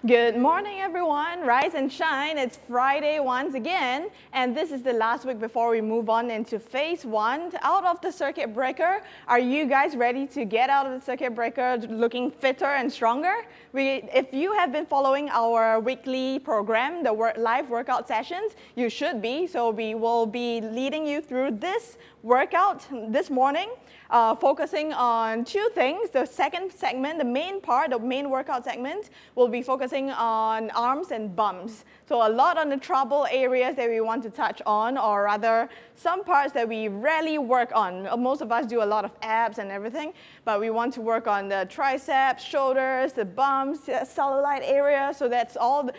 Good morning, everyone. Rise and shine. It's Friday once again, and this is the last week before we move on into phase one, out of the circuit breaker. Are you guys ready to get out of the circuit breaker looking fitter and stronger? If you have been following our weekly program, the live workout sessions, you should be. So we will be leading you through this workout this morning, focusing on two things. The second segment, the main part, the main workout segment, will be focusing on arms and bums. So a lot on the trouble areas that we want to touch on, or rather some parts that we rarely work on. Most of us do a lot of abs and everything, but we want to work on the triceps, shoulders, the bums, the cellulite area. So that's all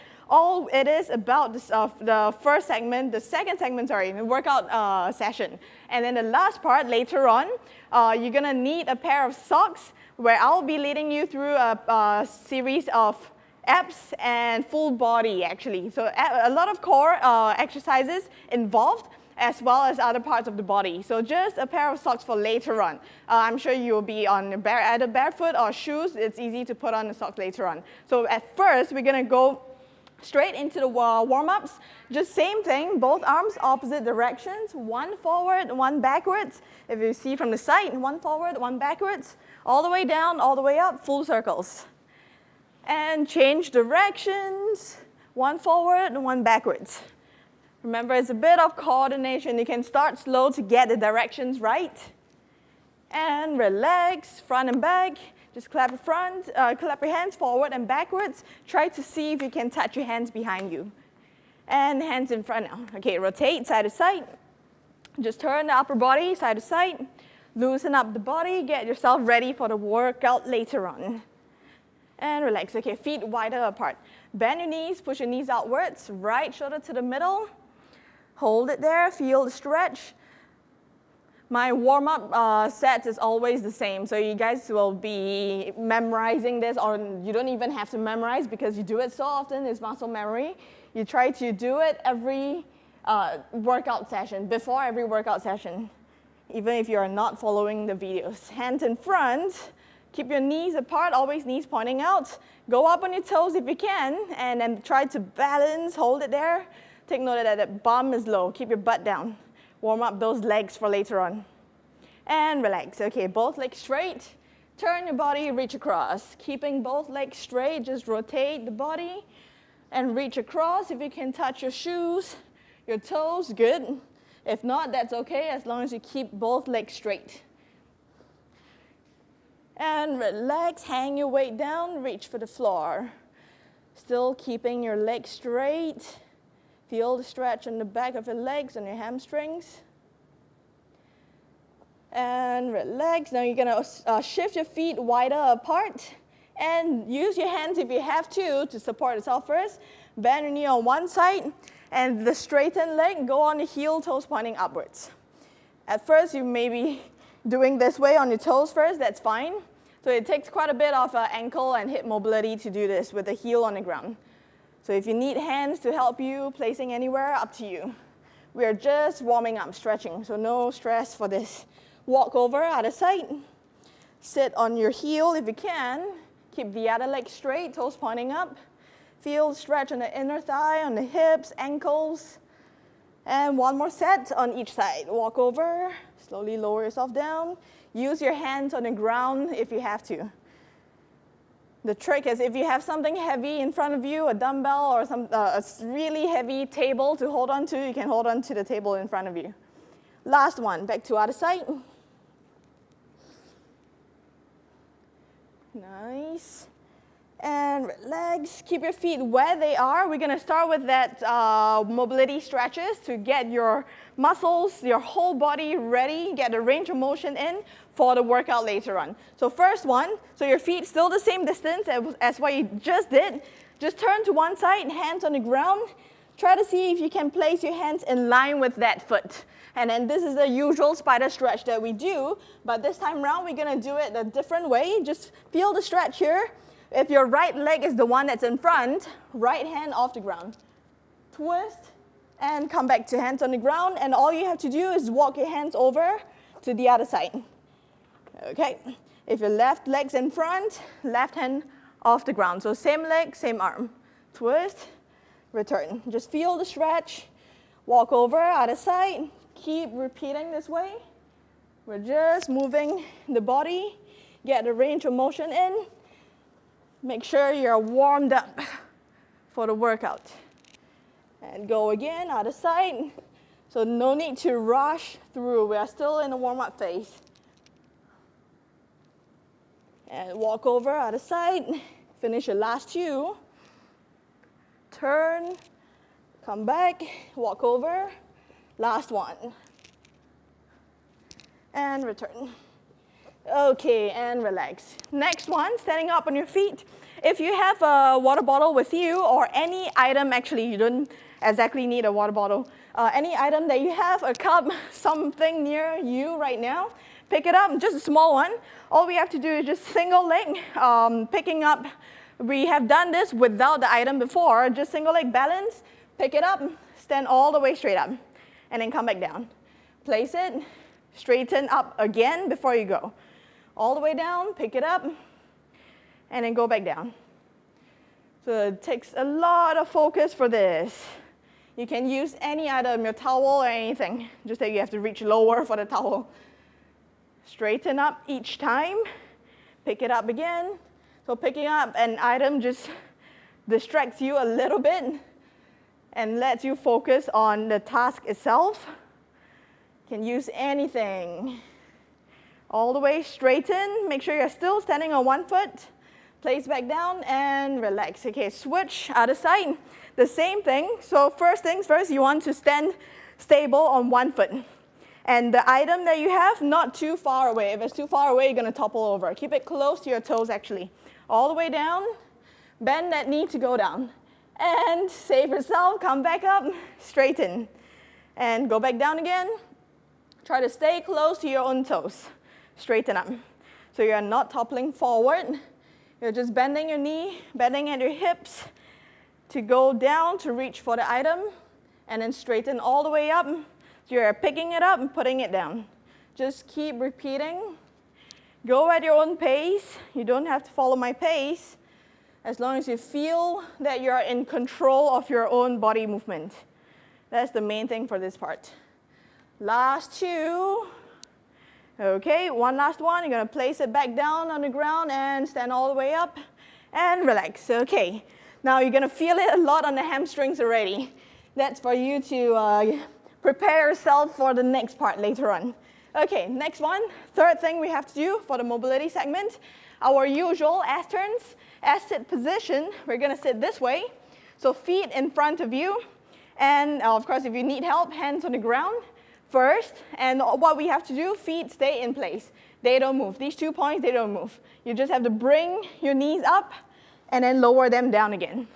it is about this, the first segment, the second segment, sorry, the workout session. And then the last part, later on, you're gonna need a pair of socks where I'll be leading you through a series of abs and full body, actually. So a lot of core exercises involved, as well as other parts of the body. So just a pair of socks for later on. I'm sure you'll be on either barefoot or shoes. It's easy to put on the socks later on. So at first, we're gonna go straight into the warm-ups. Just same thing, both arms opposite directions, one forward, one backwards. If you see from the side, one forward, one backwards, all the way down, all the way up, full circles. And change directions, one forward and one backwards. Remember, it's a bit of coordination. You can start slow to get the directions right. And relax, front and back. Just clap your hands forward and backwards. Try to see if you can touch your hands behind you. And hands in front now. Okay, rotate side to side. Just turn the upper body side to side. Loosen up the body. Get yourself ready for the workout later on. And relax. Okay, feet wider apart. Bend your knees, push your knees outwards. Right shoulder to the middle. Hold it there, feel the stretch. My warm-up set is always the same, so you guys will be memorizing this, or you don't even have to memorize because you do it so often, it's muscle memory. You try to do it every workout session, before every workout session, even if you are not following the videos. Hands in front, keep your knees apart, always knees pointing out. Go up on your toes if you can, and then try to balance, hold it there. Take note that the bum is low, keep your butt down. Warm up those legs for later on. And relax. Okay, both legs straight. Turn your body, reach across. Keeping both legs straight, just rotate the body and reach across. If you can touch your shoes, your toes, good. If not, that's okay, as long as you keep both legs straight. And relax, hang your weight down, reach for the floor. Still keeping your legs straight. Feel the stretch on the back of your legs and your hamstrings. And relax. Now you're going to shift your feet wider apart. And use your hands if you have to support yourself first. Bend your knee on one side. And the straightened leg, go on the heel, toes pointing upwards. At first, you may be doing this way on your toes first. That's fine. So it takes quite a bit of ankle and hip mobility to do this with the heel on the ground. So if you need hands to help you, placing anywhere, up to you. We are just warming up, stretching, so no stress for this. Walk over, other side. Sit on your heel if you can. Keep the other leg straight, toes pointing up. Feel the stretch on the inner thigh, on the hips, ankles. And one more set on each side. Walk over, slowly lower yourself down. Use your hands on the ground if you have to. The trick is if you have something heavy in front of you, a dumbbell or a really heavy table to hold on to, you can hold on to the table in front of you. Last one, back to other side. Nice. And relax, keep your feet where they are. We're gonna start with that mobility stretches to get your muscles, your whole body ready, get the range of motion in for the workout later on. So first one, so your feet still the same distance as what you just did. Just turn to one side, hands on the ground. Try to see if you can place your hands in line with that foot. And then this is the usual spider stretch that we do, but this time around we're gonna do it a different way. Just feel the stretch here. If your right leg is the one that's in front, right hand off the ground. Twist and come back to hands on the ground, and all you have to do is walk your hands over to the other side. Okay, if your left leg's in front, left hand off the ground. So same leg, same arm. Twist, return. Just feel the stretch. Walk over, other side. Keep repeating this way. We're just moving the body. Get the range of motion in. Make sure you're warmed up for the workout. And go again, other side. So no need to rush through. We are still in the warm-up phase. And walk over, other side. Finish your last two. Turn, come back, walk over. Last one. And return. Okay, and relax. Next one, standing up on your feet. If you have a water bottle with you, or any item, actually you don't exactly need a water bottle, any item that you have, a cup, something near you right now, pick it up, just a small one. All we have to do is just single leg, picking up. We have done this without the item before, just single leg balance, pick it up, stand all the way straight up, and then come back down. Place it, straighten up again before you go. All the way down, pick it up, and then go back down. So it takes a lot of focus for this. You can use any item, your towel or anything, just that you have to reach lower for the towel. Straighten up each time, pick it up again. So picking up an item just distracts you a little bit and lets you focus on the task itself. You can use anything. All the way straighten, make sure you're still standing on one foot. Place back down and relax. Okay, switch other side. The same thing. So first things first, you want to stand stable on one foot. And the item that you have, not too far away. If it's too far away, you're going to topple over. Keep it close to your toes, actually. All the way down. Bend that knee to go down. And save yourself. Come back up. Straighten. And go back down again. Try to stay close to your own toes. Straighten up. So you're not toppling forward. You're just bending your knee, bending at your hips to go down to reach for the item, and then straighten all the way up. So you're picking it up and putting it down. Just keep repeating. Go at your own pace. You don't have to follow my pace, as long as you feel that you're in control of your own body movement. That's the main thing for this part. Last two. Okay, one last one. You're going to place it back down on the ground and stand all the way up and relax. Okay, now you're going to feel it a lot on the hamstrings already. That's for you to prepare yourself for the next part later on. Okay, next one. Third thing we have to do for the mobility segment, our usual S-turns, S-sit position. We're going to sit this way. So feet in front of you. And of course, if you need help, hands on the ground. First, and what we have to do, feet stay in place. They don't move. These 2 points, they don't move. You just have to bring your knees up and then lower them down again.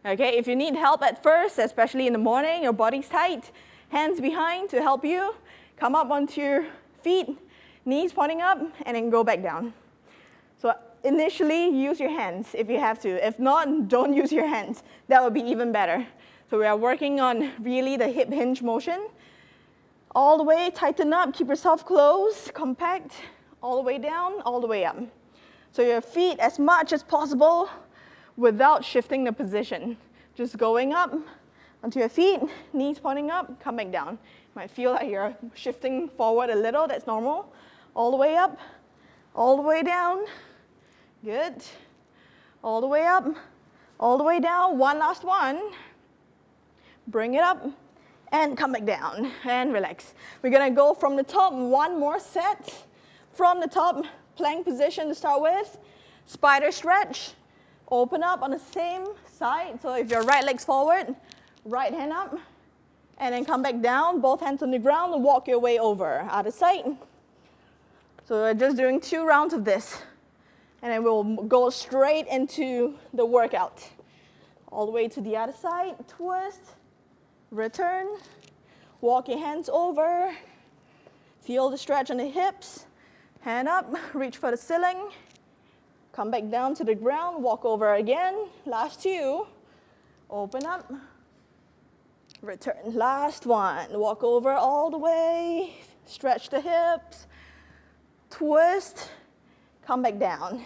Okay, if you need help at first, especially in the morning, your body's tight, hands behind to help you, come up onto your feet, knees pointing up, and then go back down. So initially, use your hands if you have to. If not, don't use your hands. That would be even better. So we are working on really the hip hinge motion. All the way, tighten up, keep yourself close, compact, all the way down, all the way up. So your feet as much as possible without shifting the position. Just going up onto your feet, knees pointing up, come back down. You might feel like you're shifting forward a little, that's normal. All the way up, all the way down. Good. All the way up, all the way down. One last one. Bring it up. And come back down and relax. We're going to go from the top, one more set. From the top, plank position to start with. Spider stretch. Open up on the same side. So if your right leg's forward, right hand up. And then come back down, both hands on the ground, and walk your way over. Other side. So we're just doing 2 rounds of this. And then we'll go straight into the workout. All the way to the other side, twist. Return, walk your hands over, feel the stretch on the hips, hand up, reach for the ceiling, come back down to the ground, walk over again, last 2, open up, return, last one, walk over all the way, stretch the hips, twist, come back down.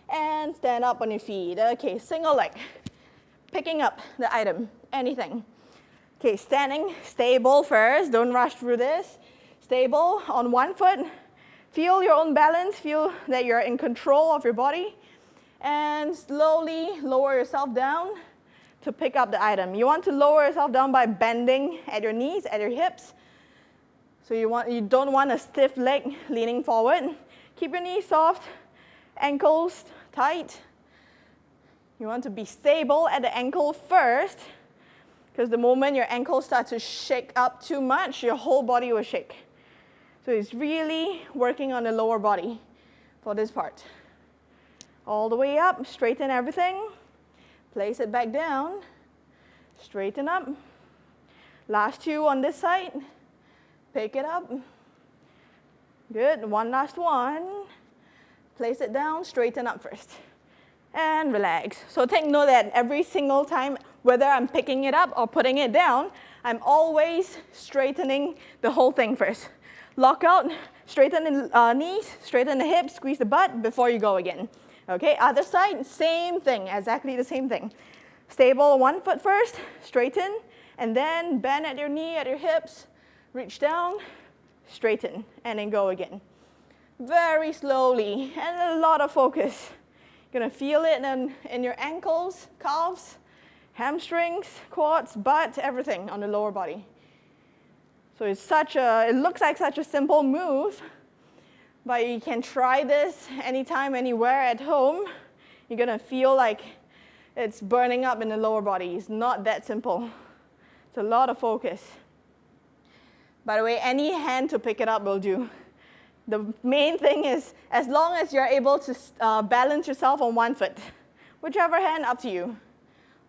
and stand up on your feet. Okay, single leg, picking up the item, anything. Okay, standing, stable first, don't rush through this. Stable on one foot, feel your own balance, feel that you're in control of your body, and slowly lower yourself down to pick up the item. You want to lower yourself down by bending at your knees, at your hips. So you don't want a stiff leg leaning forward. Keep your knees soft, ankles tight. You want to be stable at the ankle first, because the moment your ankle starts to shake up too much, your whole body will shake. So it's really working on the lower body for this part. All the way up, straighten everything. Place it back down, straighten up. Last two on this side, pick it up. Good, one last one. Place it down, straighten up first. And relax. So take note that every single time, whether I'm picking it up or putting it down, I'm always straightening the whole thing first. Lock out, straighten the knees, straighten the hips, squeeze the butt before you go again. Okay, other side, same thing, exactly the same thing. Stable, one foot first, straighten, and then bend at your knee, at your hips, reach down, straighten, and then go again. Very slowly, and a lot of focus. You're gonna feel it in your ankles, calves, hamstrings, quads, butt, everything on the lower body. So it looks like such a simple move, but you can try this anytime, anywhere at home. You're gonna feel like it's burning up in the lower body. It's not that simple. It's a lot of focus. By the way, any hand to pick it up will do. The main thing is, as long as you're able to balance yourself on one foot, whichever hand, up to you.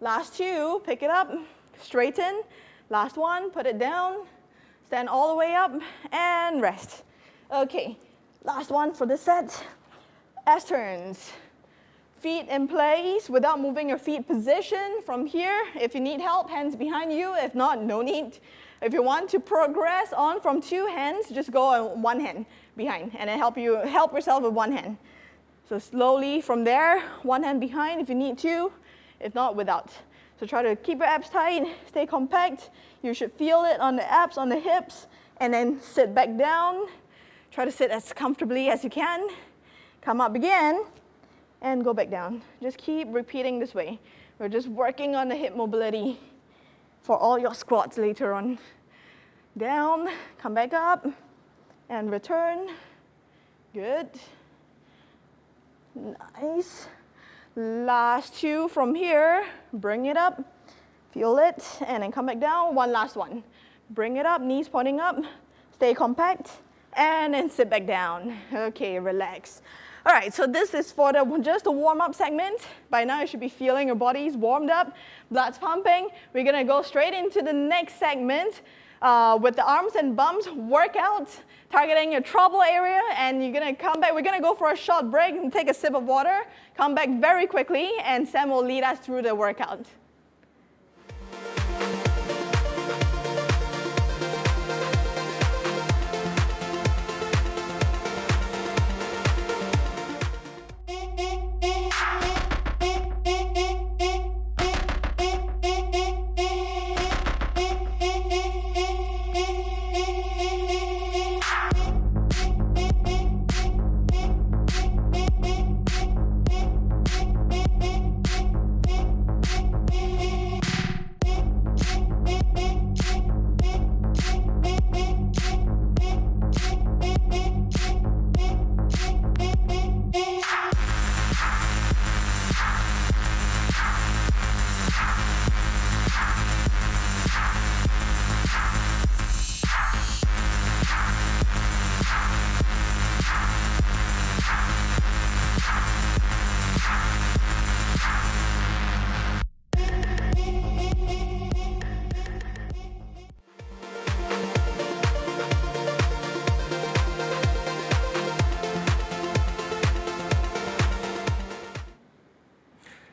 Last two, pick it up, straighten. Last one, put it down, stand all the way up, and rest. Okay, last one for this set. S turns. Feet in place without moving your feet position from here. If you need help, hands behind you. If not, no need. If you want to progress on from two hands, just go on one hand behind and then help yourself with one hand. So slowly from there, one hand behind if you need to, if not, without. So try to keep your abs tight, stay compact. You should feel it on the abs, on the hips, and then sit back down. Try to sit as comfortably as you can. Come up again, and go back down. Just keep repeating this way. We're just working on the hip mobility for all your squats later on. Down, come back up, and return. Good. Nice. Last two from here. Bring it up, feel it, and then come back down. One last one. Bring it up, knees pointing up, stay compact, and then sit back down. Okay, relax. All right, so this is for just the warm-up segment. By now, you should be feeling your body's warmed up, blood's pumping. We're gonna go straight into the next segment with the arms and bums workout, targeting your trouble area, and you're gonna come back. We're gonna go for a short break and take a sip of water, come back very quickly, and Sam will lead us through the workout.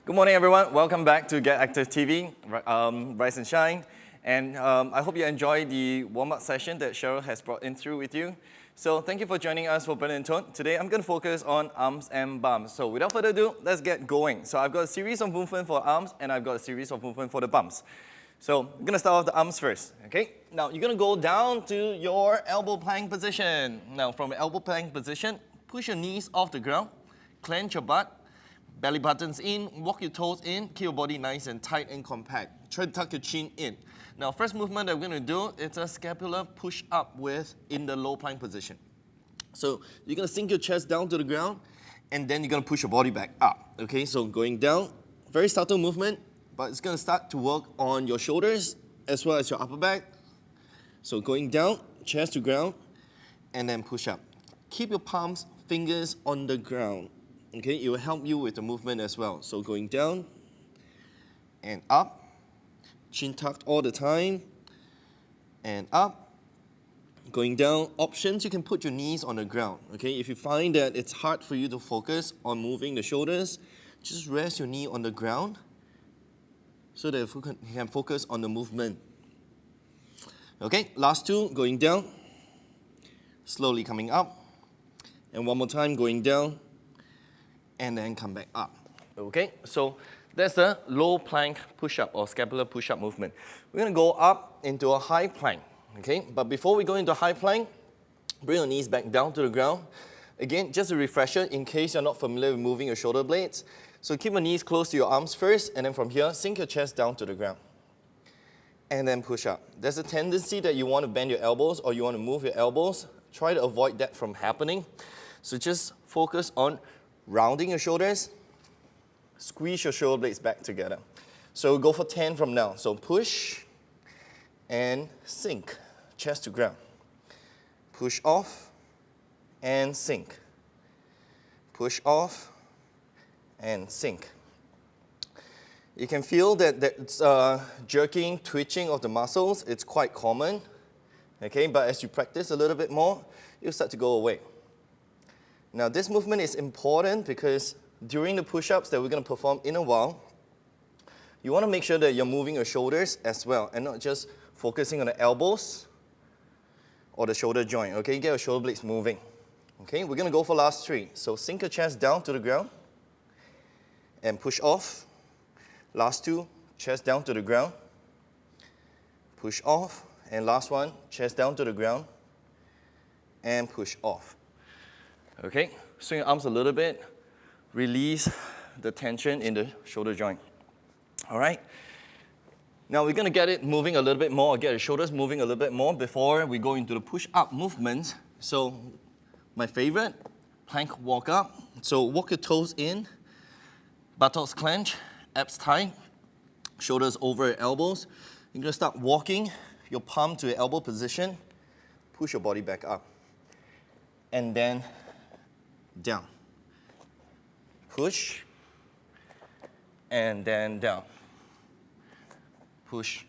Good morning, everyone. Welcome back to Get Active TV, Rise and Shine. And I hope you enjoyed the warm-up session that Cheryl has brought in through with you. So thank you for joining us for Brendan and Tone. Today I'm going to focus on arms and bums. So without further ado, let's get going. So I've got a series of movement for arms and I've got a series of movement for the bums. So I'm going to start off the arms first, okay? Now you're going to go down to your elbow plank position. Now from the elbow plank position, push your knees off the ground, clench your butt, belly buttons in, walk your toes in, keep your body nice and tight and compact. Try to tuck your chin in. Now first movement that we're going to do, it's a scapular push up in the low plank position. So you're going to sink your chest down to the ground and then you're going to push your body back up. Okay, so going down, very subtle movement, but it's going to start to work on your shoulders as well as your upper back. So going down, chest to ground, and then push up. Keep your palms, fingers on the ground. Okay, it will help you with the movement as well. So going down and up, chin tucked all the time, and up. Going down, options, you can put your knees on the ground. Okay, if you find that it's hard for you to focus on moving the shoulders, just rest your knee on the ground so that you can focus on the movement. Okay, last two, going down, slowly coming up, and one more time going down, and then come back up. Okay, so that's the low plank push-up or scapular push-up movement. We're going to go up into a high plank. Okay, but before we go into high plank, bring your knees back down to the ground. Again, just a refresher in case you're not familiar with moving your shoulder blades. So keep your knees close to your arms first, and then from here, sink your chest down to the ground. And then push up. There's a tendency that you want to bend your elbows or you want to move your elbows. Try to avoid that from happening. So just focus on rounding your shoulders, squeeze your shoulder blades back together. So go for 10 from now. So push and sink, chest to ground. Push off and sink. Push off and sink. You can feel that it's jerking, twitching of the muscles. It's quite common. Okay, but as you practice a little bit more, it'll start to go away. Now this movement is important because during the push-ups that we're going to perform in a while, you want to make sure that you're moving your shoulders as well and not just focusing on the elbows or the shoulder joint. Okay, get your shoulder blades moving. Okay, we're going to go for last three. So sink your chest down to the ground and push off. Last two, chest down to the ground, push off. And last one, chest down to the ground and push off. Okay, swing your arms a little bit, release the tension in the shoulder joint. All right, now we're going to get it moving a little bit more, get your shoulders moving a little bit more before we go into the push-up movement. So my favorite, plank walk up. So walk your toes in, buttocks clench, abs tight, shoulders over your elbows. You're going to start walking your palm to your elbow position, push your body back up, and then down. Push, and then down. Push,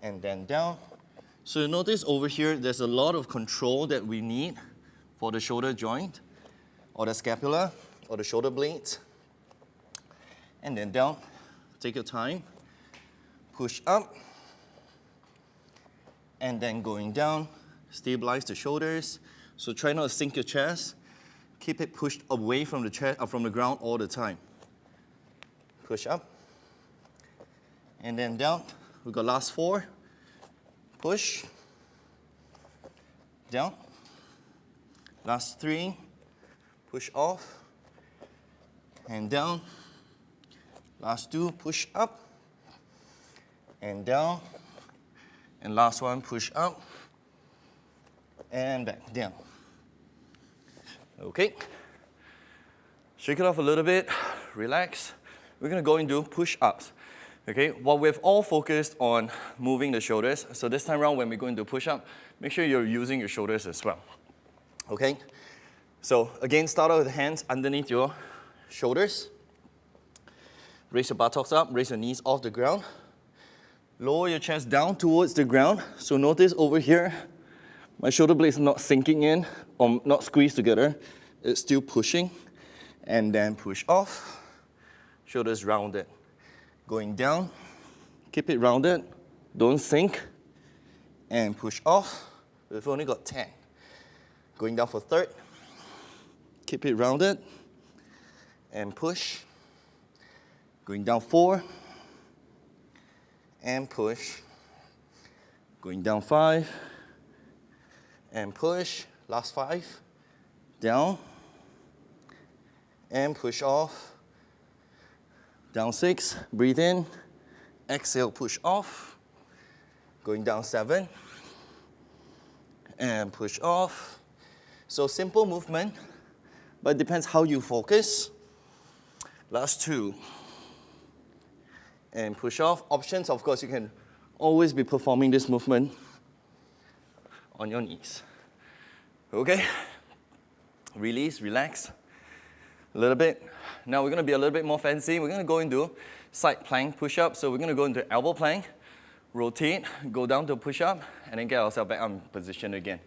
and then down. So you notice over here, there's a lot of control that we need for the shoulder joint, or the scapula, or the shoulder blades. And then down, take your time, push up, and then going down, stabilize the shoulders. So try not to sink your chest, keep it pushed away from the chest, from the ground all the time. Push up, and then down. We got last four, push, down. Last three, push off, and down. Last two, push up and down. And last one, push up and back down. Okay. Shake it off a little bit, relax. We're going to go into push-ups. Okay, well, we've all focused on moving the shoulders. So this time around, when we go into push-up, make sure you're using your shoulders as well. Okay, so again, start out with the hands underneath your shoulders. Raise your buttocks up, raise your knees off the ground. Lower your chest down towards the ground. So notice over here, my shoulder blades are not sinking in or not squeezed together. It's still pushing. And then push off. Shoulders rounded. Going down, keep it rounded. Don't sink. And push off. We've only got 10. Going down for third. Keep it rounded. And push. Going down 4. And push. Going down 5. And push. Last 5. Down. And push off. Down 6. Breathe in. Exhale, push off. Going down 7. And push off. So simple movement, but it depends how you focus. Last 2. And push off. Options, of course, you can always be performing this movement on your knees. Okay? Release, relax a little bit. Now we're going to be a little bit more fancy. We're going to go into side plank push-up. So we're going to go into elbow plank, rotate, go down to push-up, and then get ourselves back on position again.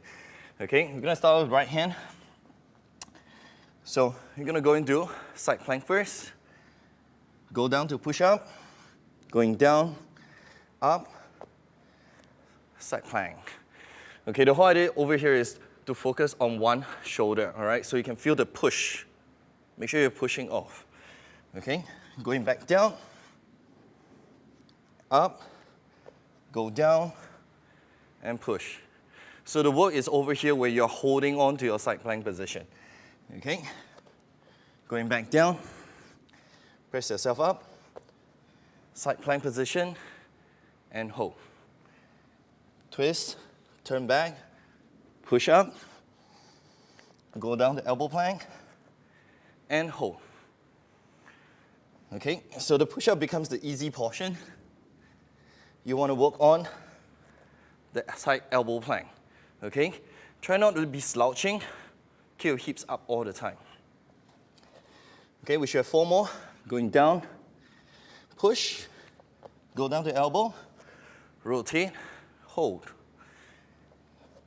Okay, we're going to start with right hand. So you're going to go into side plank first. Go down to push-up, going down, up, side plank. Okay, the whole idea over here is to focus on one shoulder, all right? So you can feel the push. Make sure you're pushing off. Okay, going back down, up, go down, and push. So the work is over here where you're holding on to your side plank position. Okay, going back down, press yourself up, side plank position, and hold. Twist, turn back, push up, go down to elbow plank, and hold. Okay, so the push-up becomes the easy portion. You want to work on the side elbow plank. Okay, try not to be slouching. Keep your hips up all the time. Okay, we should have 4 more. Going down, push, go down to elbow, rotate, hold.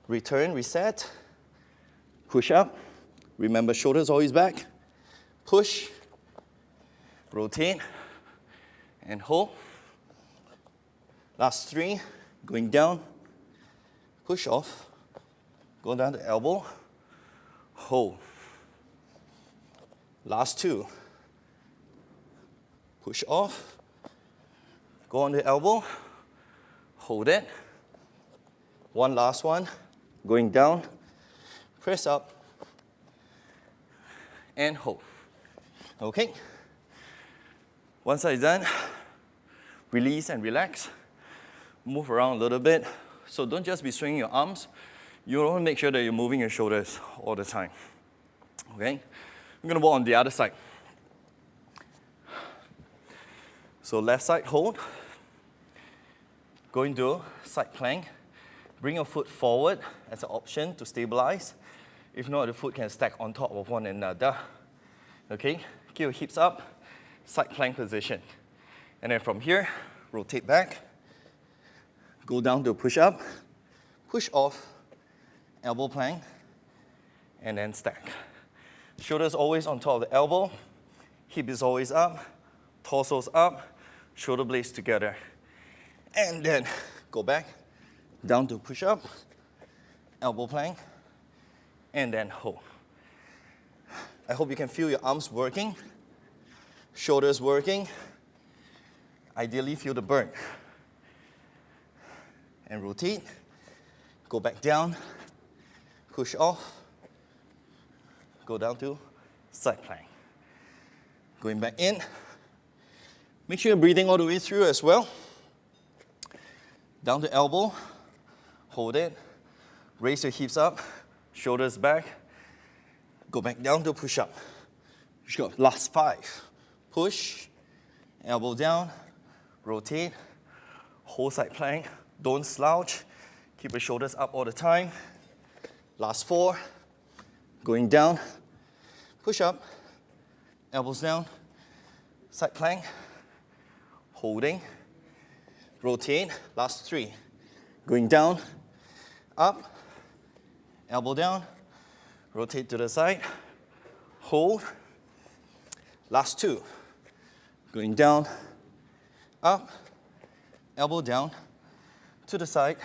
Return, reset, push up. Remember, shoulders always back. Push, rotate, and hold. Last 3, going down, push off, go down to elbow, hold. Last 2, push off, go on the elbow, hold it. One last one, going down, press up, and hold. Okay, once that's done, release and relax. Move around a little bit. So don't just be swinging your arms. You want to make sure that you're moving your shoulders all the time. Okay, I'm going to work on the other side. So left side, hold. Go into side plank. Bring your foot forward as an option to stabilize. If not, the foot can stack on top of one another. Okay, keep your hips up, side plank position. And then from here, rotate back, go down to push up, push off, elbow plank, and then stack. Shoulders always on top of the elbow, hip is always up, torso's up, shoulder blades together. And then go back, down to push up, elbow plank, and then hold. I hope you can feel your arms working, shoulders working. Ideally, feel the burn. And rotate, go back down, push off, go down to side plank. Going back in. Make sure you're breathing all the way through as well. Down to elbow, hold it, raise your hips up, shoulders back, go back down to push up. Last 5. Push, elbow down, rotate, hold side plank, don't slouch, keep your shoulders up all the time. Last 4, going down, push up, elbows down, side plank, holding, rotate. Last 3, going down, up, elbow down, rotate to the side, hold. Last 2, going down, up, elbow down, to the side,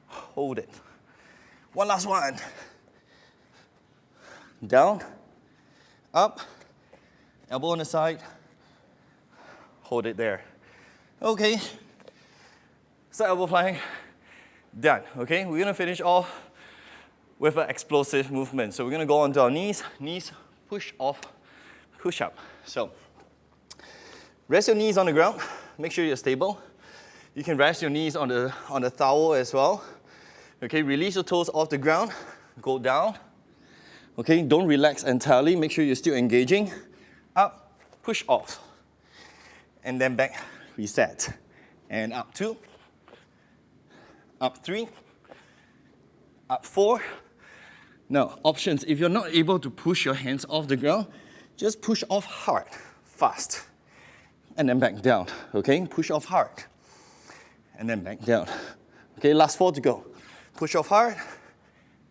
hold it. One last one. down, up, elbow on the side, hold it there. Okay, side elbow plank, done. Okay, we're gonna finish off with an explosive movement. So we're gonna go onto our knees, push off, push up. So rest your knees on the ground, make sure you're stable. You can rest your knees on the towel as well. Okay, release your toes off the ground, go down. Okay, don't relax entirely, make sure you're still engaging. Up, push off. And then back, reset. And up 2, up 3, up 4. Now, options, if you're not able to push your hands off the ground, just push off hard, fast. And then back down, okay? Push off hard. And then back down. Okay, last 4 to go. Push off hard,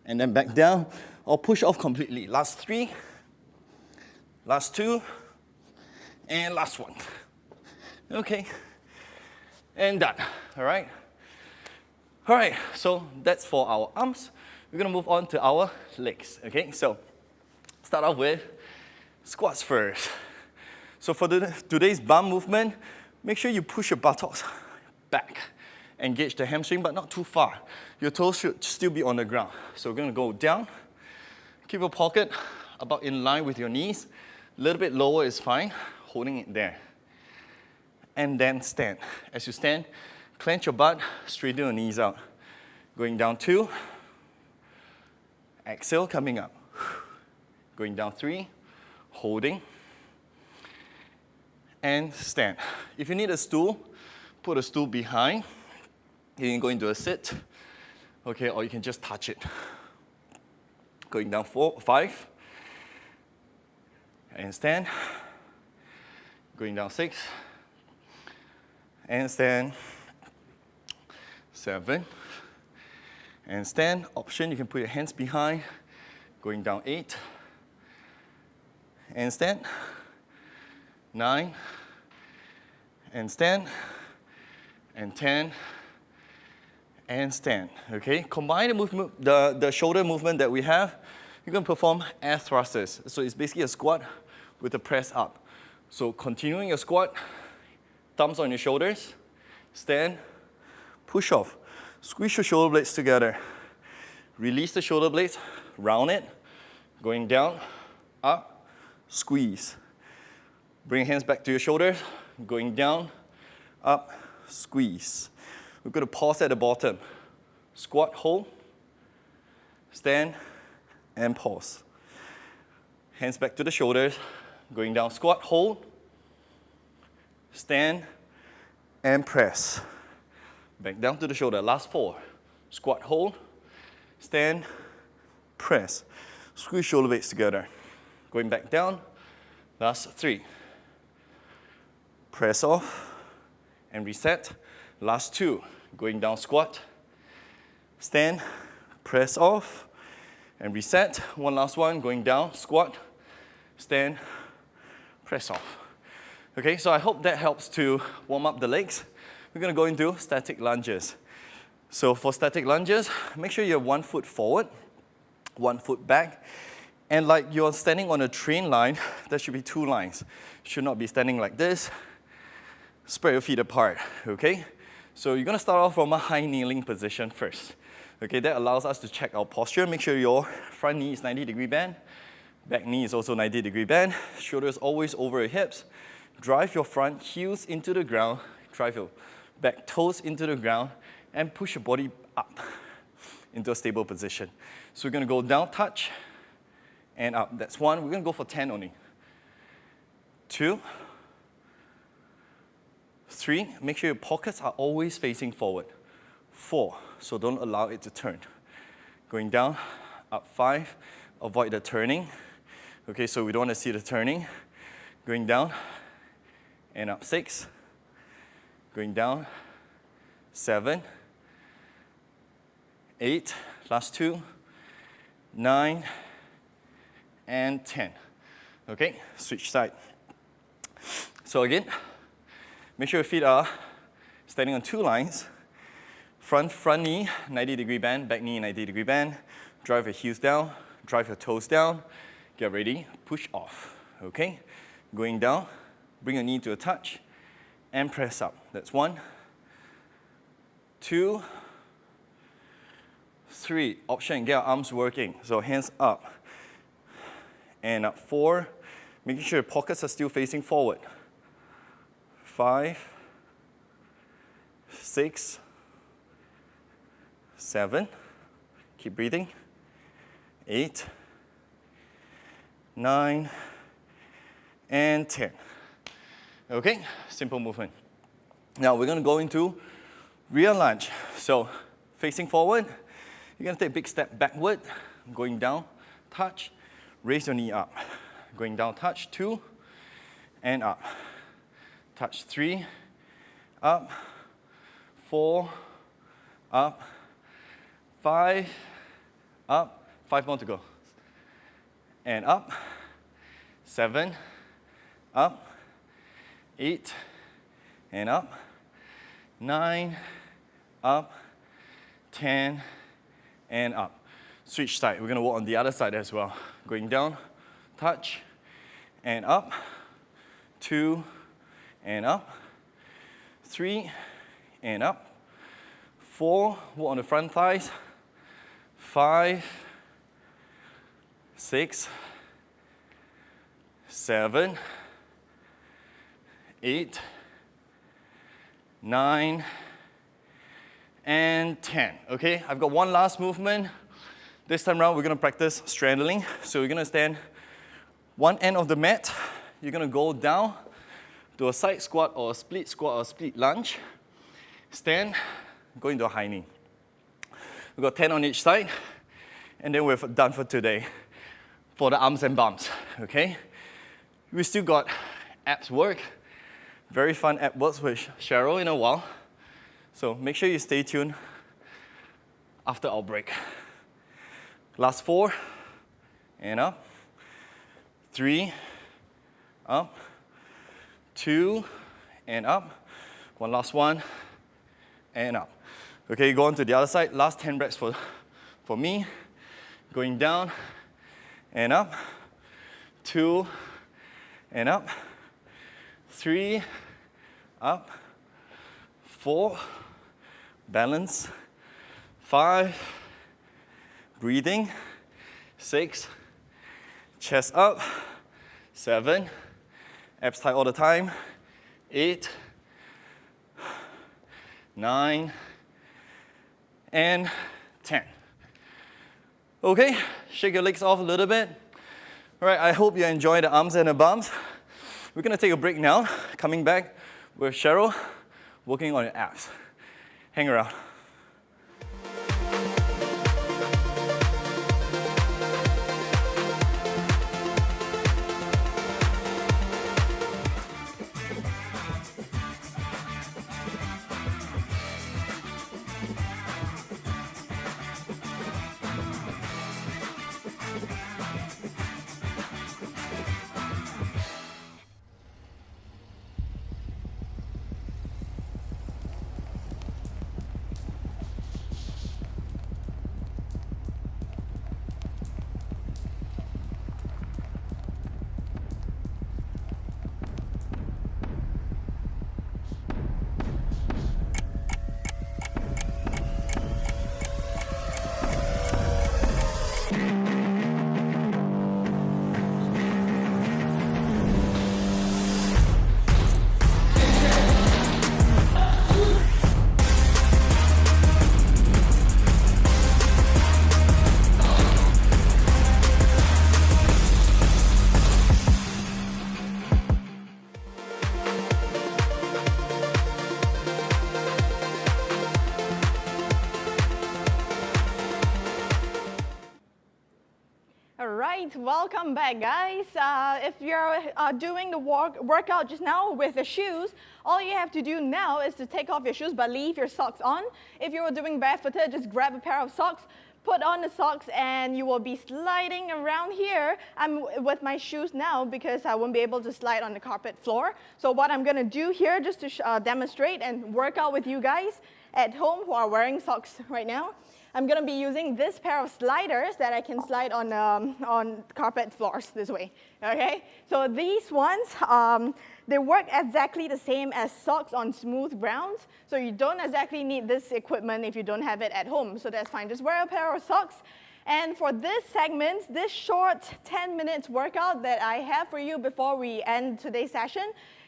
and then back down, or push off completely. Last 3, last 2, and last 1. Okay, and done, all right? All right, so that's for our arms. We're gonna move on to our legs, okay? So, start off with squats first. So for today's bum movement, make sure you push your buttocks back. Engage the hamstring, but not too far. Your toes should still be on the ground. So we're gonna go down. Keep your pocket about in line with your knees. A little bit lower is fine, holding it there. And then stand. As you stand, clench your butt, straighten your knees out. Going down 2. Exhale, coming up. Going down 3, holding. And stand. If you need a stool, put a stool behind. You can go into a sit, okay, or you can just touch it. Going down 4, 5, and stand. Going down 6, and stand. 7, and stand. Option, you can put your hands behind. Going down 8, and stand. 9, and stand. And 10, and stand, okay? Combine the movement, the shoulder movement that we have, you're gonna perform air thrusters. So it's basically a squat with a press up. So continuing your squat, thumbs on your shoulders, stand, push off. Squeeze your shoulder blades together. Release the shoulder blades, round it, going down, up, squeeze. Bring hands back to your shoulders, going down, up, squeeze. We're going to pause at the bottom. Squat, hold, stand, and pause. Hands back to the shoulders, going down, squat, hold, stand, and press. Back down to the shoulder, last 4. Squat, hold, stand, press. Squeeze shoulder blades together. Going back down, last 3. Press off, and reset. Last 2. Going down, squat, stand, press off, and reset. One last one, going down, squat, stand, press off. Okay, so I hope that helps to warm up the legs. We're gonna go into static lunges. So for static lunges, make sure you have 1 foot forward, 1 foot back, and like you're standing on a train line, there should be 2 lines. You should not be standing like this. Spread your feet apart, okay? So you're gonna start off from a high kneeling position first. Okay, that allows us to check our posture. Make sure your front knee is 90-degree bend, back knee is also 90-degree bend, shoulders always over your hips. Drive your front heels into the ground, drive your back toes into the ground, and push your body up into a stable position. So we're gonna go down, touch, and up. That's 1. We're gonna go for 10 only. 2, 3, make sure your pockets are always facing forward. 4, so don't allow it to turn. Going down, up 5, avoid the turning. Okay, so we don't want to see the turning. Going down, and up 6. Going down, 7, 8, last 2, 9, and 10. Okay, switch side. So again, make sure your feet are standing on 2 lines. Front knee, 90-degree bend, back knee, 90-degree bend. Drive your heels down, drive your toes down, Get ready, push off, okay? Going down, bring your knee to a touch, and press up. That's 1, 2, 3. Option, get our arms working. So hands up and up. 4, making sure your pockets are still facing forward. 5, 6, 7. Keep breathing. 8, 9, and 10. Okay, simple movement. Now we're going to go into rear lunge. So facing forward, you're going to take a big step backward, going down, touch, raise your knee up. Going down, touch, 2, and up. Touch, 3, up, 4, up, 5, up, 5 more to go. And up, 7, up, 8, and up, 9, up, 10, and up. Switch side. We're going to work on the other side as well. Going down, touch, and up, 2, and up, 3, and up, 4, work on the front thighs, 5, 6, 7, 8, 9, and 10. Okay, I've got one last movement. This time around, we're going to practice straddling. So we're going to stand one end of the mat. You're going to go down to a side squat or a split squat or a split lunge. Stand, go into a high knee. We've got 10 on each side. And then we're done for today for the arms and bums. Okay? We still got abs work. Very fun ab works with Cheryl in a while. So make sure you stay tuned after our break. Last 4, and up. 3, up. 2, and up. One last one, and up. Okay, go on to the other side. Last 10 reps for me. Going down, and up. 2, and up. 3, up. 4, balance. 5, breathing. 6, chest up. 7, abs tight all the time. 8, 9, and 10. Okay, shake your legs off a little bit. All right, I hope you enjoy the arms and the bums. We're gonna take a break now. Coming back with Cheryl, working on your abs. Hang around. Welcome back, guys. If you're doing the workout just now with the shoes, all you have to do now is to take off your shoes but leave your socks on. If you were doing barefooted, just grab a pair of socks, put on the socks, and you will be sliding around here. I'm with my shoes now because I won't be able to slide on the carpet floor. So what I'm going to do here, just to demonstrate and work out with you guys at home who are wearing socks right now, I'm going to be using this pair of sliders that I can slide on carpet floors this way, okay? So these ones, they work exactly the same as socks on smooth ground, so you don't exactly need this equipment if you don't have it at home, so that's fine. Just wear a pair of socks. And for this segment, this short 10 minutes workout that I have for you before we end today's session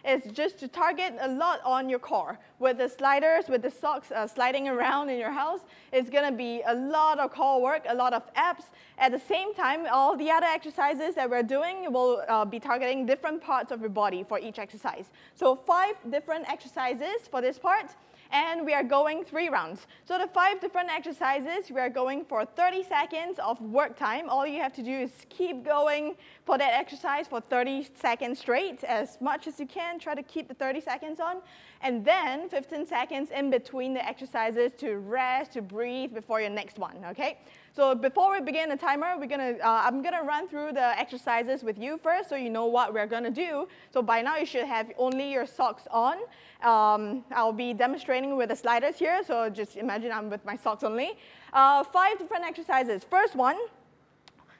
is just to target a lot on your core. With the sliders, with the socks sliding around in your house, it's going to be a lot of core work, a lot of abs. At the same time, all the other exercises that we're doing will be targeting different parts of your body for each exercise. So 5 different exercises for this part. And we are going 3 rounds. So the 5 different exercises, we are going for 30 seconds of work time. All you have to do is keep going for that exercise for 30 seconds straight, as much as you can. Try to keep the 30 seconds on. And then 15 seconds in between the exercises to rest, to breathe before your next one, okay? So before we begin the timer, I'm gonna run through the exercises with you first so you know what we're gonna do. So by now you should have only your socks on. I'll be demonstrating with the sliders here, so just imagine I'm with my socks only. 5 different exercises. First one,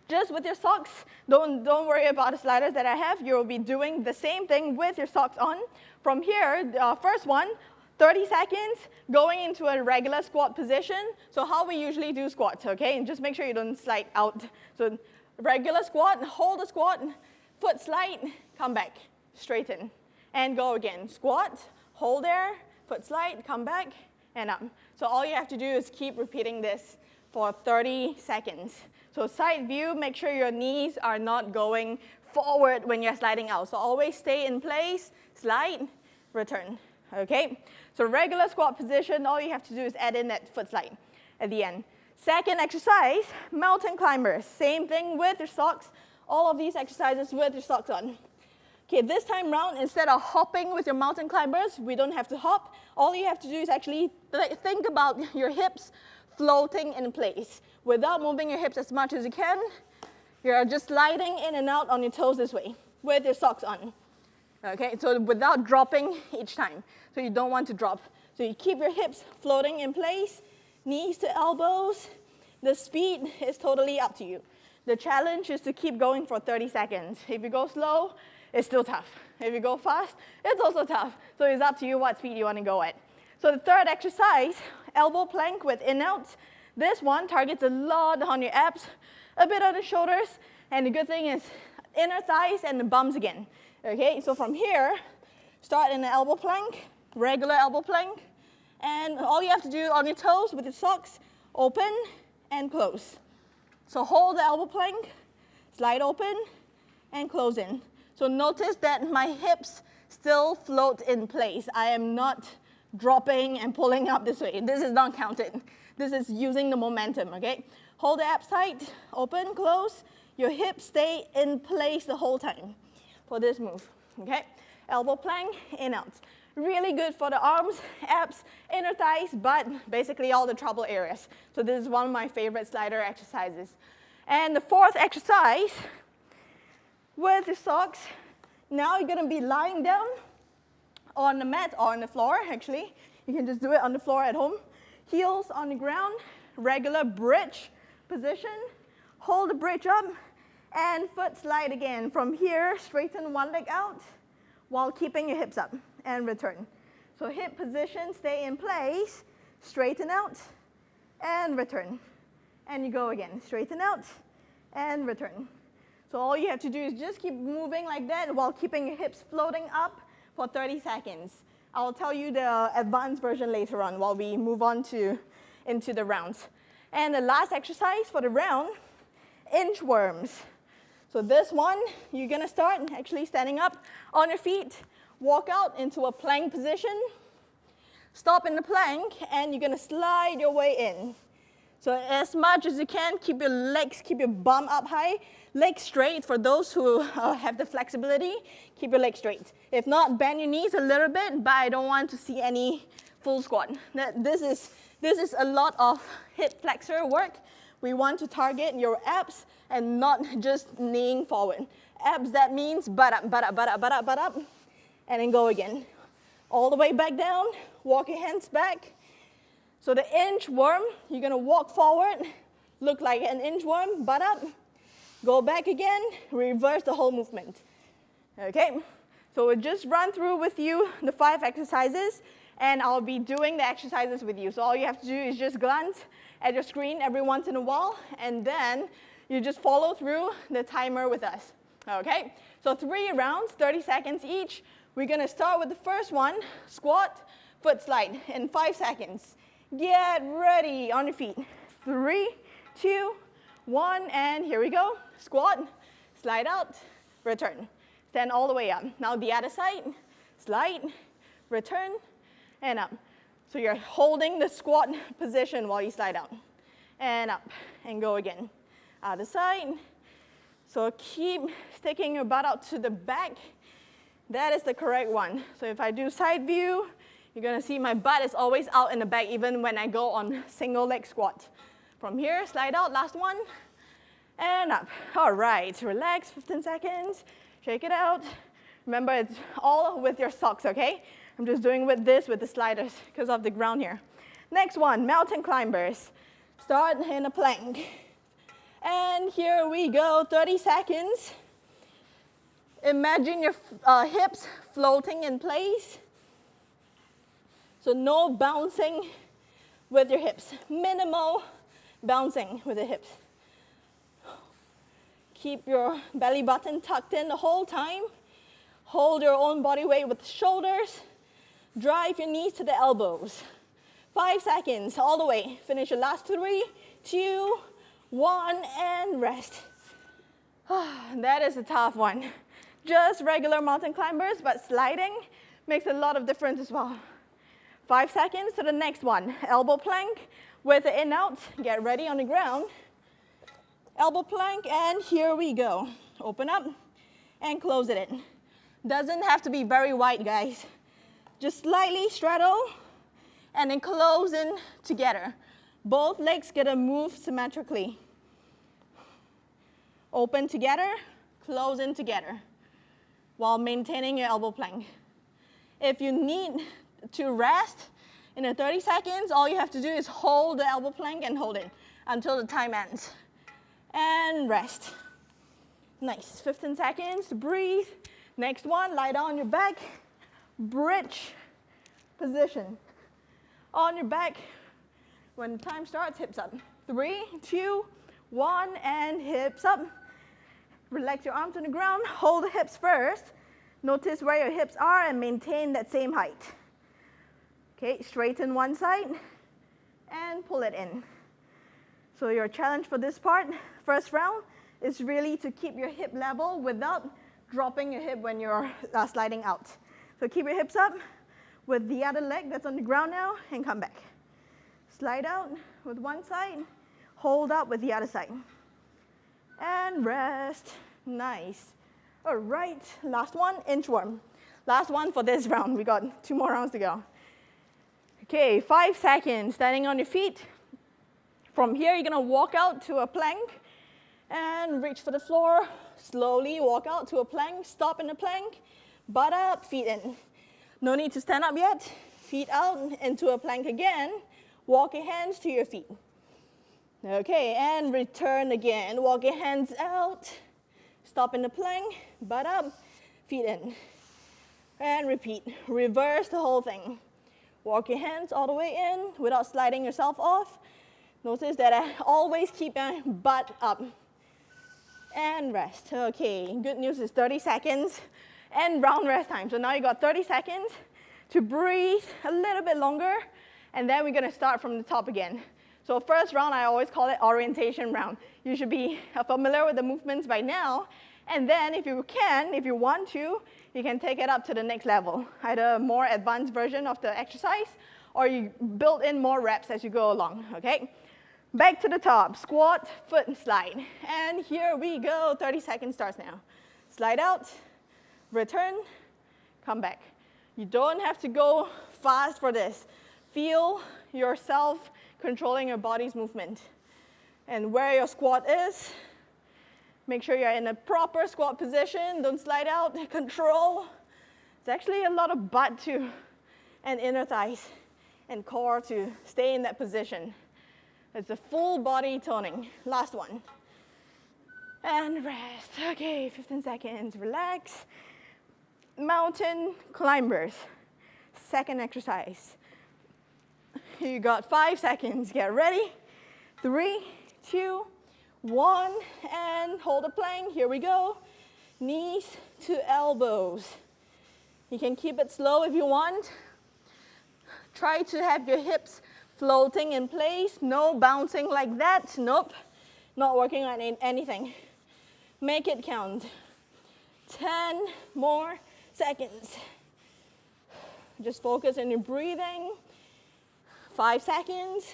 just with your socks. Don't worry about the sliders that I have. You'll be doing the same thing with your socks on. From here, first one, 30 seconds, going into a regular squat position. So how we usually do squats, okay? And just make sure you don't slide out. So regular squat, hold the squat, foot slide, come back, straighten, and go again. Squat, hold there, foot slide, come back, and up. So all you have to do is keep repeating this for 30 seconds. So side view, make sure your knees are not going forward when you're sliding out. So always stay in place, slide, return, okay? So regular squat position, all you have to do is add in that foot slide at the end. Second exercise, mountain climbers. Same thing with your socks. All of these exercises with your socks on. Okay, this time round, instead of hopping with your mountain climbers, we don't have to hop. All you have to do is actually think about your hips floating in place. Without moving your hips as much as you can, you're just sliding in and out on your toes this way with your socks on. Okay, so without dropping each time. So you don't want to drop. So you keep your hips floating in place, knees to elbows. The speed is totally up to you. The challenge is to keep going for 30 seconds. If you go slow, it's still tough. If you go fast, it's also tough. So it's up to you what speed you want to go at. So the third exercise, elbow plank with in-out. This one targets a lot on your abs, a bit on the shoulders, and the good thing is inner thighs and the bums again. Okay, so from here, start in the elbow plank, regular elbow plank, and all you have to do on your toes with your socks, open and close. So hold the elbow plank, slide open, and close in. So notice that my hips still float in place. I am not dropping and pulling up this way. This is not counted. This is using the momentum, okay? Hold the abs tight, open, close. Your hips stay in place the whole time for this move, okay? Elbow plank, in, out. Really good for the arms, abs, inner thighs, butt, basically all the trouble areas. So this is one of my favorite slider exercises. And the fourth exercise, with your socks, now you're gonna be lying down on the mat or on the floor, actually. You can just do it on the floor at home. Heels on the ground, regular bridge position. Hold the bridge up and foot slide again. From here, straighten one leg out while keeping your hips up and return. So hip position, stay in place, straighten out and return. And you go again, straighten out and return. So all you have to do is just keep moving like that while keeping your hips floating up for 30 seconds. I'll tell you the advanced version later on while we move on into the rounds. And the last exercise for the round, inchworms. So this one, you're gonna start actually standing up on your feet, walk out into a plank position, stop in the plank, and you're gonna slide your way in. So as much as you can, keep your legs, keep your bum up high, legs straight. For those who have the flexibility, keep your legs straight. If not, bend your knees a little bit, but I don't want to see any full squat. This is a lot of hip flexor work. We want to target your abs and not just kneeing forward. Abs, that means butt up, butt up, butt up, butt up, butt up, and then go again. All the way back down, walk your hands back, So the inchworm, you're gonna walk forward, look like an inchworm, butt up, go back again, reverse the whole movement. Okay, so we'll just run through with you the 5 exercises, and I'll be doing the exercises with you. So all you have to do is just glance at your screen every once in a while, and then you just follow through the timer with us. Okay, so 3 rounds, 30 seconds each. We're gonna start with the first one, squat, foot slide in 5 seconds. Get ready on your feet. 3, 2, 1, and here we go. Squat, slide out, return. Stand all the way up. Now the other side, slide, return, and up. So you're holding the squat position while you slide out. And up, and go again. Other side. So keep sticking your butt out to the back. That is the correct one. So if I do side view, you're gonna see my butt is always out in the back even when I go on single leg squat. From here, slide out, last one, and up. All right, relax, 15 seconds, shake it out. Remember, it's all with your socks, okay? I'm just doing with the sliders because of the ground here. Next one, mountain climbers. Start in a plank. And here we go, 30 seconds. Imagine your hips floating in place. So no bouncing with your hips. Minimal bouncing with the hips. Keep your belly button tucked in the whole time. Hold your own body weight with the shoulders. Drive your knees to the elbows. 5 seconds, all the way. Finish your last 3, 2, 1, and rest. That is a tough one. Just regular mountain climbers, but sliding makes a lot of difference as well. 5 seconds to the next one. Elbow plank with the in out. Get ready on the ground. Elbow plank, and here we go. Open up and close it in. Doesn't have to be very wide, guys. Just slightly straddle and then close in together. Both legs gonna move symmetrically. Open together, close in together while maintaining your elbow plank. If you need to rest in the 30 seconds, all you have to do is hold the elbow plank and hold it until the time ends. And rest. Nice, 15 seconds to breathe. Next one, lie down on your back, bridge position. On your back, when the time starts, hips up. 3, 2, 1, and hips up. Relax your arms on the ground, hold the hips first. Notice where your hips are and maintain that same height. Okay, straighten one side and pull it in. So your challenge for this part, first round, is really to keep your hip level without dropping your hip when you're sliding out. So keep your hips up with the other leg that's on the ground now and come back. Slide out with one side, hold up with the other side. And rest. Nice. All right, last one, inchworm. Last one for this round. We got 2 more rounds to go. Okay, 5 seconds, standing on your feet. From here, you're gonna walk out to a plank and reach for the floor. Slowly walk out to a plank, stop in the plank, butt up, feet in. No need to stand up yet. Feet out into a plank again. Walk your hands to your feet. Okay, and return again. Walk your hands out. Stop in the plank, butt up, feet in. And repeat. Reverse the whole thing. Walk your hands all the way in without sliding yourself off. Notice that I always keep my butt up. And rest. Okay, good news is 30 seconds and round rest time. So now you got 30 seconds to breathe a little bit longer, and then we're gonna start from the top again. So first round, I always call it orientation round. You should be familiar with the movements by now, and then if you want to, you can take it up to the next level, either a more advanced version of the exercise, or you build in more reps as you go along, okay? Back to the top, squat, foot, and slide. And here we go, 30 seconds starts now. Slide out, return, come back. You don't have to go fast for this. Feel yourself controlling your body's movement. And where your squat is, make sure you're in a proper squat position, don't slide out, control. It's actually a lot of butt too, and inner thighs. and core to stay in that position. It's a full body toning. Last one. And rest. Okay, 15 seconds, relax. Mountain climbers. Second exercise. You got 5 seconds, get ready. 3, 2, 1, and hold the plank, here we go. Knees to elbows. You can keep it slow if you want. Try to have your hips floating in place, no bouncing like that, nope. Not working on anything. Make it count. 10 more seconds. Just focus on your breathing. 5 seconds.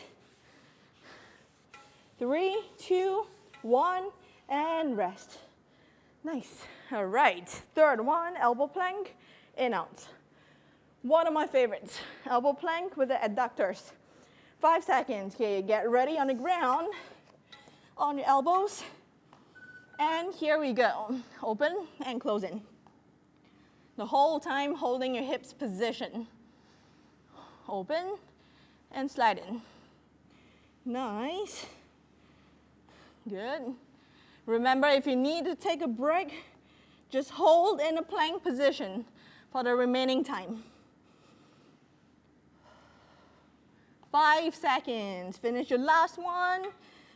3, 2, 1, and rest. Nice. All right. Third one, elbow plank, in, out. One of my favorites, elbow plank with the adductors. 5 seconds. Okay, get ready on the ground, on your elbows. And here we go. Open and close in. The whole time holding your hips position. Open and slide in. Nice. Good. Remember, if you need to take a break, just hold in a plank position for the remaining time. 5 seconds. Finish your last one.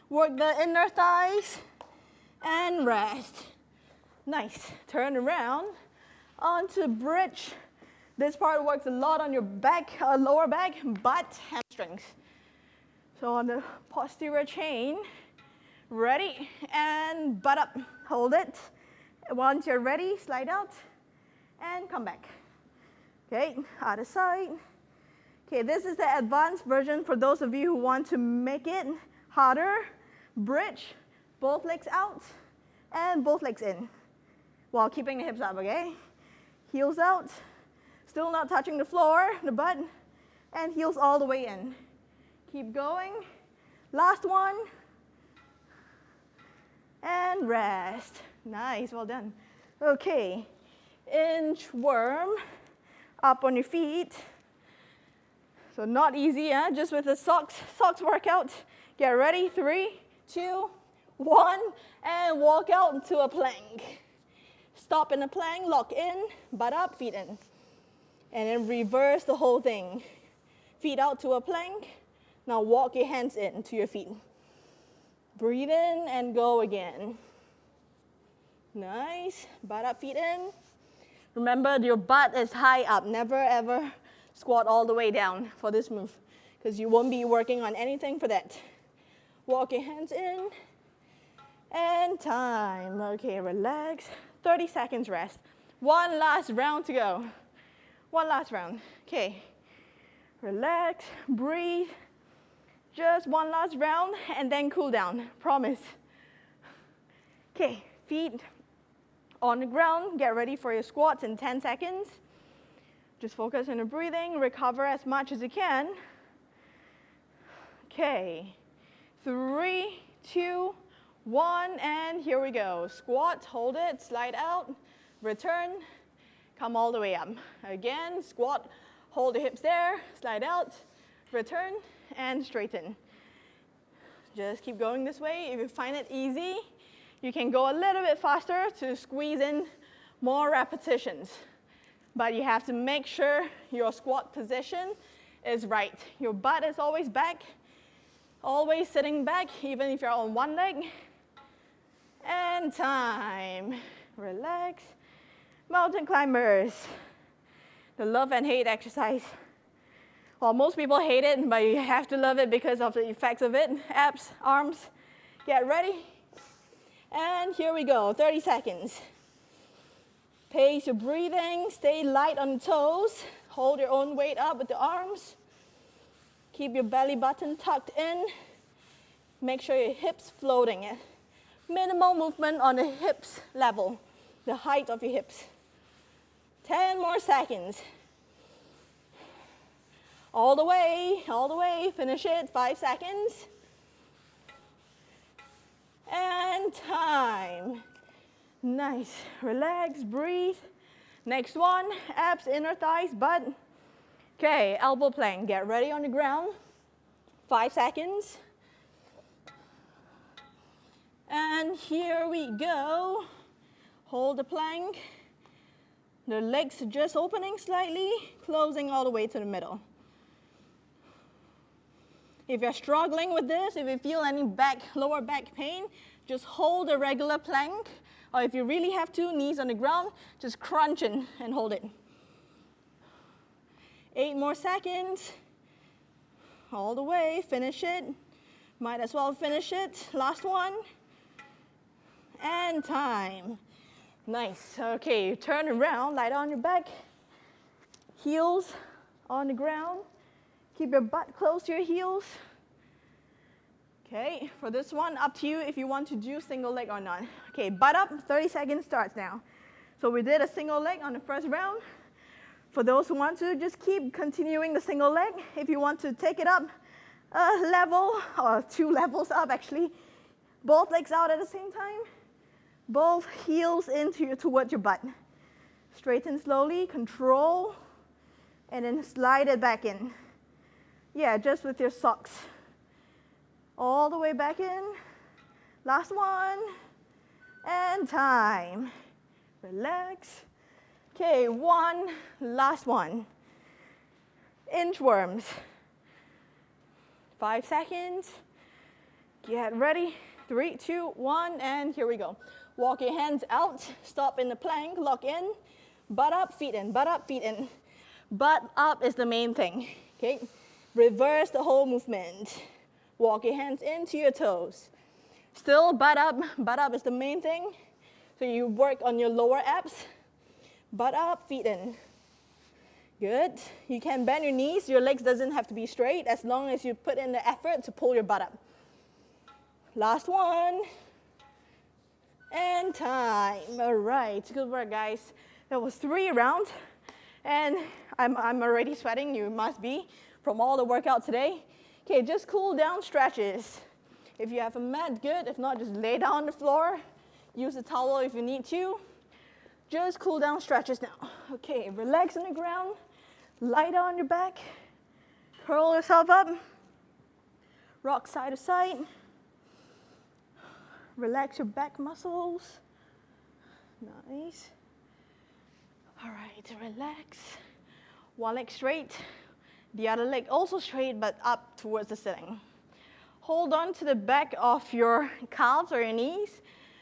Work the inner thighs and rest. Nice. Turn around onto bridge. This part works a lot on your back, lower back, butt, hamstrings. So on the posterior chain, ready, and butt up. Hold it. Once you're ready, slide out and come back. Okay, other side. Okay, this is the advanced version for those of you who want to make it harder. Bridge, both legs out and both legs in while keeping the hips up, okay? Heels out. Still not touching the floor, the butt, and heels all the way in. Keep going. Last one. And rest. Nice, well done. Okay, inchworm, up on your feet. So not easy, huh? Just with the socks workout. Get ready, 3, 2, 1, and walk out to a plank. Stop in a plank, lock in, butt up, feet in. And then reverse the whole thing. Feet out to a plank. Now walk your hands in to your feet. Breathe in and go again. Nice. Butt up, feet in. Remember, your butt is high up. Never ever squat all the way down for this move, because you won't be working on anything for that. Walk your hands in. And time. Okay, relax. 30 seconds rest. One last round to go. One last round. Okay. Relax, breathe. Just one last round and then cool down. Promise. Okay, feet on the ground. Get ready for your squats in 10 seconds. Just focus on the breathing. Recover as much as you can. Okay. 3, 2, 1, and here we go. Squat, hold it, slide out, return, come all the way up. Again, squat, hold the hips there, slide out, return, and straighten. Just keep going this way. If you find it easy, you can go a little bit faster to squeeze in more repetitions. But you have to make sure your squat position is right. Your butt is always back, always sitting back, even if you're on one leg. And time. Relax. Mountain climbers. The love and hate exercise. Well, most people hate it, but you have to love it because of the effects of it. Abs, arms. Get ready. And here we go. 30 seconds. Pace your breathing. Stay light on the toes. Hold your own weight up with the arms. Keep your belly button tucked in. Make sure your hips floating. Minimal movement on the hips level, the height of your hips. 10 more seconds. All the way, finish it, 5 seconds. And time. Nice, relax, breathe. Next one, abs, inner thighs, butt. Okay, elbow plank. Get ready on the ground. 5 seconds. And here we go. Hold the plank. The legs just opening slightly, closing all the way to the middle. If you're struggling with this, if you feel any lower back pain, just hold a regular plank. Or if you really have to, knees on the ground, just crunch in and hold it. 8 more seconds. All the way, finish it. Might as well finish it. Last one. And time. Nice. Okay, turn around, lie down on your back. Heels on the ground. Keep your butt close to your heels. Okay, for this one, up to you if you want to do single leg or not. Okay, butt up, 30 seconds starts now. So we did a single leg on the first round. For those who want to, just keep continuing the single leg. If you want to take it up a level, or 2 levels up actually, both legs out at the same time, both heels towards your butt. Straighten slowly, control, and then slide it back in. Yeah, just with your socks. All the way back in. Last one, and time. Relax. Okay, one, last one. Inchworms. 5 seconds. Get ready. 3, 2, 1, and here we go. Walk your hands out, stop in the plank, lock in, butt up, feet in, butt up, feet in. Butt up is the main thing, okay? Reverse the whole movement. Walk your hands into your toes. Still butt up is the main thing. So you work on your lower abs. Butt up, feet in. Good. You can bend your knees. Your legs doesn't have to be straight as long as you put in the effort to pull your butt up. Last one. And time. All right. Good work, guys. That was 3 rounds. And I'm already sweating. You must be from all the workout today. Okay, just cool down stretches. If you have a mat, good. If not, just lay down on the floor. Use a towel if you need to. Just cool down stretches now. Okay, relax on the ground. Lie down on your back. Curl yourself up. Rock side to side. Relax your back muscles. Nice. All right, relax. One leg straight. The other leg also straight, but up towards the ceiling. Hold on to the back of your calves or your knees.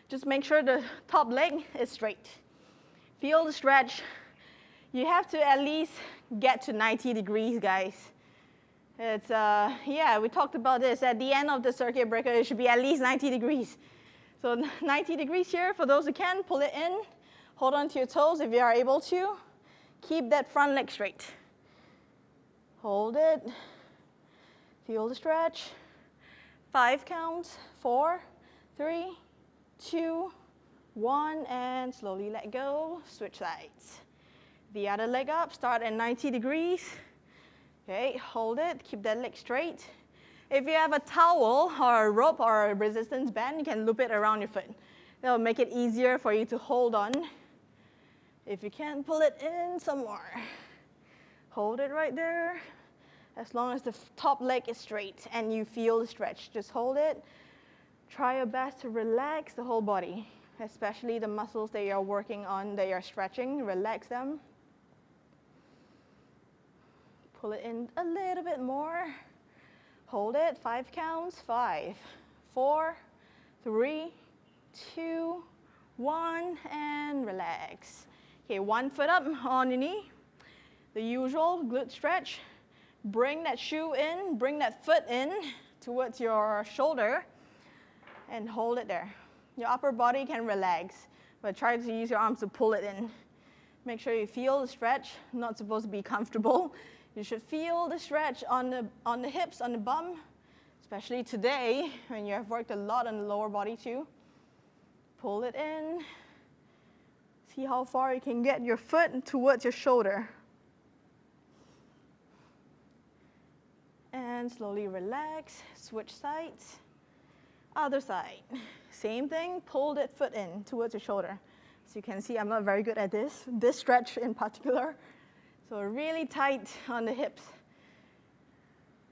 Just make sure the top leg is straight. Feel the stretch. You have to at least get to 90 degrees, guys. It's, yeah, we talked about this. At the end of the circuit breaker, it should be at least 90 degrees. So 90 degrees here, for those who can, pull it in. Hold on to your toes if you are able to. Keep that front leg straight. Hold it. Feel the stretch. 5 counts. 4, 3, 2, 1, and slowly let go. Switch sides. The other leg up, start at 90 degrees. Okay, hold it, keep that leg straight. If you have a towel or a rope or a resistance band, you can loop it around your foot. That'll make it easier for you to hold on. If you can, pull it in some more. Hold it right there. As long as the top leg is straight and you feel the stretch, just hold it. Try your best to relax the whole body, especially the muscles that you're working on, that you're stretching. Relax them. Pull it in a little bit more. Hold it, 5 counts. 5, 4, 3, 2, 1, and relax. Okay, 1 foot up on your knee. The usual glute stretch. Bring that shoe in, bring that foot in towards your shoulder, and hold it there. Your upper body can relax, but try to use your arms to pull it in. Make sure you feel the stretch. Not supposed to be comfortable. You should feel the stretch on the hips, on the bum, especially today when you have worked a lot on the lower body too. Pull it in. See how far you can get your foot towards your shoulder. And slowly relax, switch sides. Other side. Same thing, pull that foot in towards your shoulder. As you can see, I'm not very good at this stretch in particular. So really tight on the hips.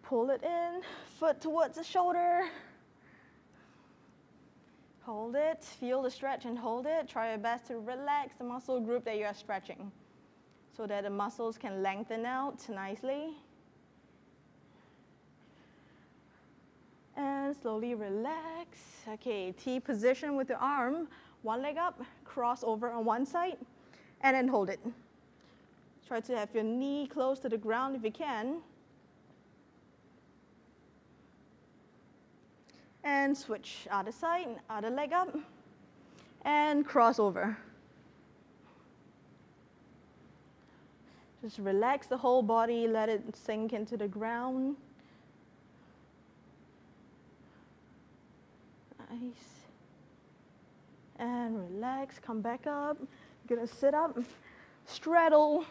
Pull it in, foot towards the shoulder. Hold it, feel the stretch and hold it. Try your best to relax the muscle group that you are stretching so that the muscles can lengthen out nicely. And slowly relax. Okay, T position with the arm, one leg up, cross over on one side, and then hold it. Try to have your knee close to the ground if you can. And switch, other side, other leg up, and cross over. Just relax the whole body, let it sink into the ground. Nice. And relax, come back up. You're gonna sit up, straddle.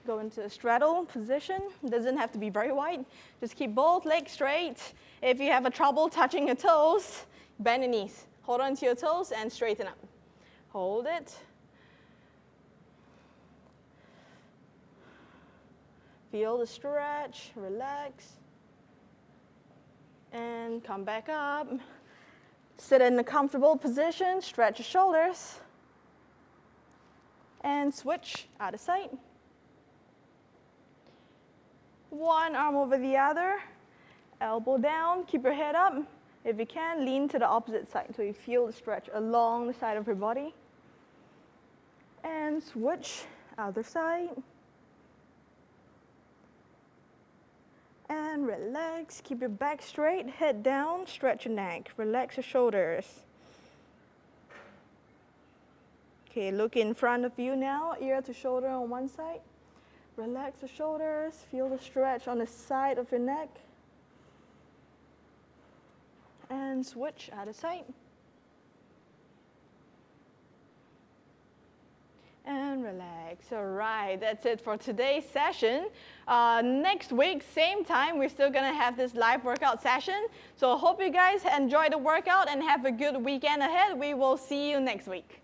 Go into a straddle position. Doesn't have to be very wide. Just keep both legs straight. If you have a trouble touching your toes, bend your knees. Hold on to your toes and straighten up. Hold it. Feel the stretch, relax. And come back up. Sit in a comfortable position, stretch your shoulders. And switch out of sight. One arm over the other, elbow down, keep your head up. If you can, lean to the opposite side so you feel the stretch along the side of your body. And switch, other side. And relax, keep your back straight, head down, stretch your neck, relax your shoulders. Okay, look in front of you now, ear to shoulder on one side. Relax the shoulders, feel the stretch on the side of your neck. And switch out of sight. And relax. All right, that's it for today's session. Next week, same time, we're still gonna have this live workout session. So I hope you guys enjoy the workout and have a good weekend ahead. We will see you next week.